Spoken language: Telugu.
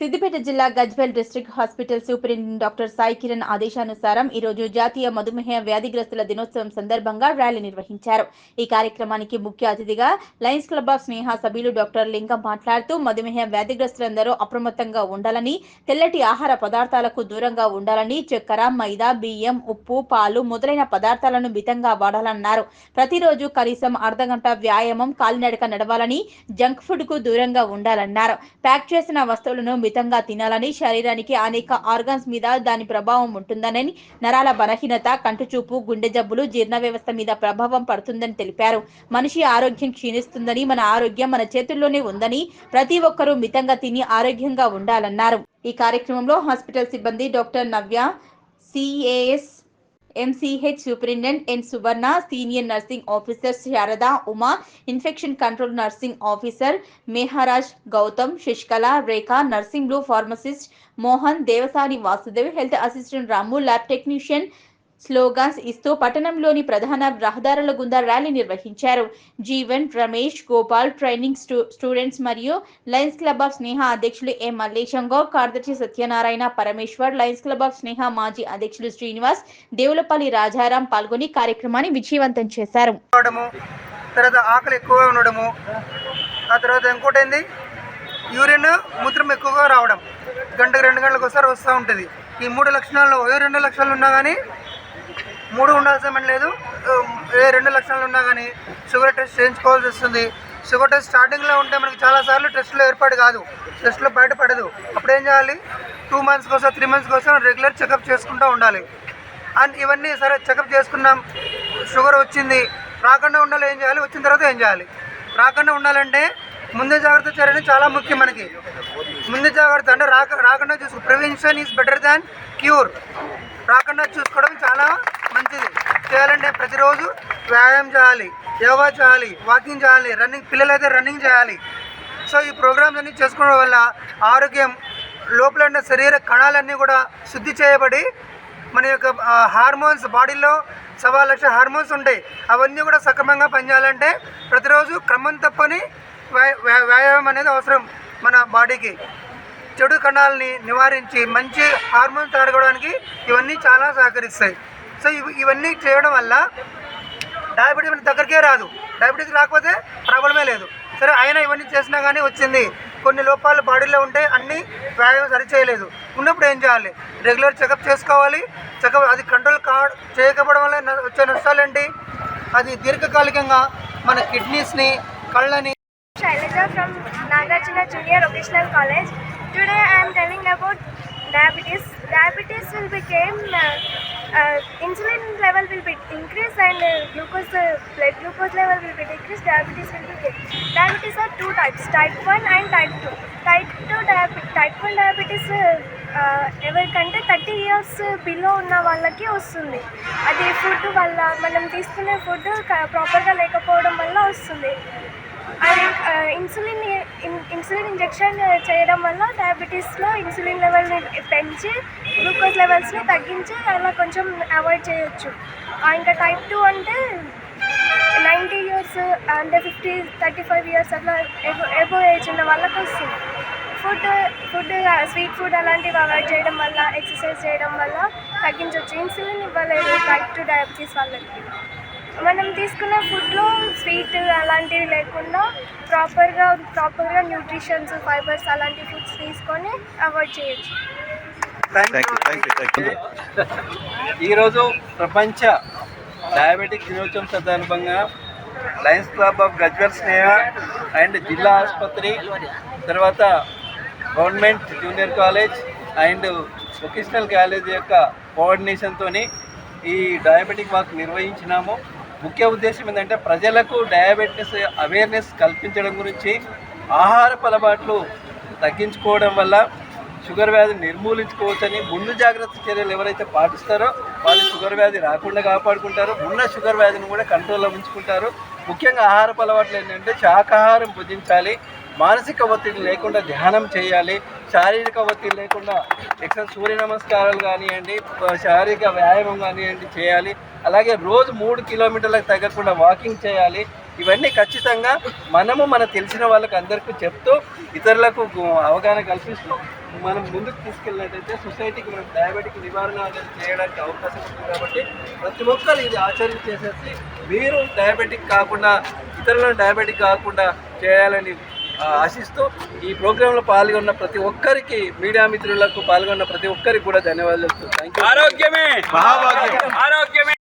సిద్దిపేట జిల్లా Gajwel district hospital superintendent doctor Sai Kiran ఆదేశానుసారం ఈరోజు జాతీయ మధుమేహ వ్యాధిగ్రస్తుల దినోత్సవం సందర్భంగా ర్యాలీ నిర్వహించారు. ఈ కార్యక్రమానికి ముఖ్య అతిథిగా లయన్స్ క్లబ్ ఆఫ్ స్నేహ సభ్యులు డాక్టర్ లింగం మాట్లాడుతూ మధుమేహ వ్యాధిగ్రస్తులందరూ అప్రమత్తంగా ఉండాలని, తెల్లటి ఆహార పదార్థాలకు దూరంగా ఉండాలని, చక్కెర, మైదా, బియ్యం, ఉప్పు, పాలు మొదలైన పదార్థాలను మితంగా వాడాలన్నారు. ప్రతిరోజు కనీసం అర్ధగంట వ్యాయామం, కాలినడక నడవాలని, జంక్ ఫుడ్ కు దూరంగా ఉండాలన్నారు. ప్యాక్ చేసిన వస్తువులను మితంగా తినాలని, శరీరానికి అనేక ఆర్గాన్స్ మీద దాని ప్రభావం ఉంటుందని, నరాల బలహీనత, కంటిచూపు, గుండె జబ్బులు, జీర్ణ వ్యవస్థ మీద ప్రభావం పడుతుందని తెలిపారు. మనిషి ఆరోగ్యం క్షీణిస్తుందని, మన ఆరోగ్యం మన చేతుల్లోనే ఉందని, ప్రతి ఒక్కరూ మితంగా తిని ఆరోగ్యంగా ఉండాలన్నారు. ఈ కార్యక్రమంలో హాస్పిటల్ సిబ్బంది doctor Navya, CAS MCH superintendent N Suvarna, senior nursing officer Sharada, Uma, infection control nursing officer Meharaj, Gautam, Sasikala, Rekha, నర్సింగ్లు pharmacist Mohan, Devasani Vasudev, health assistant Ramu, lab technician slogans ఇస్తూ పట్టణంలోని ప్రధాన రహదారుల గుండా ర్యాలీ నిర్వహించారు. జీవన్, రమేష్, గోపాల్, ట్రైనింగ్ స్టూడెంట్స్ మరియు లయన్స్ క్లబ్ ఆఫ్ స్నేహ అధ్యక్షులు ఎం మల్లేశం గౌడ్, కార్యదర్శి Satyanarayana, Parameshwar, Lions Club of Sneha మాజీ అధ్యక్షులు శ్రీనివాస్, దేవులపల్లి రాజారాం పాల్గొని కార్యక్రమాన్ని విజయవంతం చేశారు. తర్వాత ఆకలి ఎక్కువగా ఉండడము, ఆ తర్వాత ఇంకోటి ఏంది యూరిన్ మూత్రం ఎక్కువగా రావడం, గంటకు 2 గంటలకు ఒకసారి వస్తూ ఉంటుంది. ఈ 3 లక్షణాల్లో ఏ 2 లక్షణాలు ఉన్నా కానీ 3 ఉండాల్సిన పని లేదు. ఏ 2 లక్షణాలు ఉన్నా కానీ షుగర్ టెస్ట్ చేయించుకోవాల్సి వస్తుంది. షుగర్ టెస్ట్ స్టార్టింగ్లో ఉంటే మనకి చాలాసార్లు టెస్ట్లో ఏర్పాటు కాదు, టెస్ట్లో బయటపడదు. అప్పుడు ఏం చేయాలి? 2 మంత్స్ కోసం 3 మంత్స్ కోసం రెగ్యులర్ చెకప్ చేసుకుంటూ ఉండాలి. అండ్ ఇవన్నీ సరే చెకప్ చేసుకున్నాం, షుగర్ వచ్చింది, రాకుండా ఉండాలి ఏం చేయాలి, వచ్చిన తర్వాత ఏం చేయాలి? రాకుండా ఉండాలంటే ముందే జాగ్రత్త చర్యని చాలా ముఖ్యం. మనకి ముందు జాగ్రత్త అంటే రాకుండా చూసుకో. Prevention is better than cure. రాకుండా చూసుకోవడం చాలా మంచిది. చేయాలంటే ప్రతిరోజు వ్యాయామం చేయాలి, యోగా చేయాలి, వాకింగ్ చేయాలి, రన్నింగ్, పిల్లలైతే రన్నింగ్ చేయాలి. సో ఈ ప్రోగ్రామ్స్ అన్నీ చేసుకోవడం వల్ల ఆరోగ్యం, లోపల ఉన్న శరీర కణాలన్నీ కూడా శుద్ధి చేయబడి మన యొక్క హార్మోన్స్, బాడీలో 1.25 లక్షల హార్మోన్స్ ఉంటాయి, అవన్నీ కూడా సక్రమంగా పనిచేయాలంటే ప్రతిరోజు క్రమం తప్పని వ్యాయామం అనేది అవసరం. మన బాడీకి చెడు కణాలని నివారించి మంచి హార్మోన్స్ తయారుకోవడానికి ఇవన్నీ చాలా సహకరిస్తాయి. సో ఇవన్నీ చేయడం వల్ల డయాబెటీస్ మన దగ్గరికే రాదు. డయాబెటీస్ రాకపోతే ప్రాబ్లమే లేదు. సరే అయినా ఇవన్నీ చేసినా కానీ వచ్చింది, కొన్ని లోపాలు బాడీలో ఉంటే అన్నీ వ్యాయామం సరిచేయలేదు. ఉన్నప్పుడు ఏం చేయాలి? రెగ్యులర్ చెకప్ చేసుకోవాలి. చెకప్ అది కంట్రోల్ చేయకపోవడం వల్ల వచ్చే నష్టాలు ఏంటి? అది దీర్ఘకాలికంగా మన కిడ్నీస్ని, కళ్ళని. Shailaja from Nagarjuna Junior Vocational College. Today I am telling about diabetes. Diabetes will become insulin level will be increased and blood glucose level will be decreased. Diabetes will be gained. Diabetes are 2 types, type 1 and type 2. Type 1 diabetes ఎవరికంటే 30 years బిలో ఉన్న వాళ్ళకి వస్తుంది. అది ఫుడ్ వల్ల, మనం తీసుకునే ఫుడ్ ప్రాపర్గా లేకపోవడం వల్ల వస్తుంది. అది ఇన్సులిన్ ఇంజెక్షన్ చేయడం వల్ల డయాబెటీస్లో ఇన్సులిన్ లెవెల్ని పెంచి గ్లూకోజ్ లెవెల్స్ని తగ్గించి అలా కొంచెం అవాయిడ్ చేయొచ్చు. ఇంకా టైప్ 2 అంటే 90 years అంటే 35 years అట్లా ఎబో ఏజ్ ఉన్న వాళ్ళకి వస్తుంది. ఫుడ్ స్వీట్ ఫుడ్ అలాంటివి అవాయిడ్ చేయడం వల్ల, ఎక్సర్సైజ్ చేయడం వల్ల తగ్గించవచ్చు. ఇన్సులిన్ ఇవ్వలేదు టైప్ 2 డయాబెటీస్ వాళ్ళకి. మనం తీసుకునే ఫుడ్లో స్వీట్ అలాంటివి లేకుండా ప్రాపర్గా న్యూట్రిషన్స్, ఫైబర్స్ అలాంటి ఫుడ్స్ తీసుకొని అవాయిడ్ చేయొచ్చు. ఈరోజు ప్రపంచ డయాబెటిక్ దినోత్సవం సందర్భంగా Lions Club of Gajwel Sneha and జిల్లా ఆసుపత్రి, తర్వాత government junior college and vocational college యొక్క కోఆర్డినేషన్తో ఈ డయాబెటిక్ వాక్ నిర్వహించినాము. ముఖ్య ఉద్దేశం ఏంటంటే ప్రజలకు డయాబెటీస్ అవేర్నెస్ కల్పించడం గురించి, ఆహారపు అలవాట్లు తగ్గించుకోవడం వల్ల షుగర్ వ్యాధిని నిర్మూలించుకోవచ్చని, ముందు జాగ్రత్త చర్యలు ఎవరైతే పాటిస్తారో వాళ్ళు షుగర్ వ్యాధి రాకుండా కాపాడుకుంటారు, ఉన్న షుగర్ వ్యాధిని కూడా కంట్రోల్లో ఉంచుకుంటారు. ముఖ్యంగా ఆహారపు అలవాట్లు ఏంటంటే శాకాహారం భుజించాలి, మానసిక ఒత్తిడి లేకుండా ధ్యానం చేయాలి, శారీరక ఒత్తిడి లేకుండా సూర్య నమస్కారాలు కానివ్వండి, శారీరక వ్యాయామం కానివ్వండి చేయాలి. అలాగే రోజు 3 కిలోమీటర్లకు తగ్గకుండా వాకింగ్ చేయాలి. ఇవన్నీ ఖచ్చితంగా మనము మన తెలిసిన వాళ్ళకి అందరికీ చెప్తూ ఇతరులకు అవగాహన కల్పిస్తూ మనం ముందుకు తీసుకెళ్ళినట్టయితే సొసైటీకి మనం డయాబెటిక్ నివారణ అనేది చేయడానికి అవకాశం ఉంటుంది. కాబట్టి ప్రతి ఒక్కరు ఇది ఆచరణ చేసేసి మీరు డయాబెటిక్ కాకుండా ఇతరులను డయాబెటిక్ కాకుండా చేయాలని ఆశిస్తూ ఈ ప్రోగ్రాంలో పాల్గొన్న ప్రతి ఒక్కరికి, మీడియా మిత్రులకు పాల్గొన్న ప్రతి ఒక్కరికి కూడా ధన్యవాదాలు. Thank you. ఆరోగ్యమే మహాభాగ్యం. ఆరోగ్యమే.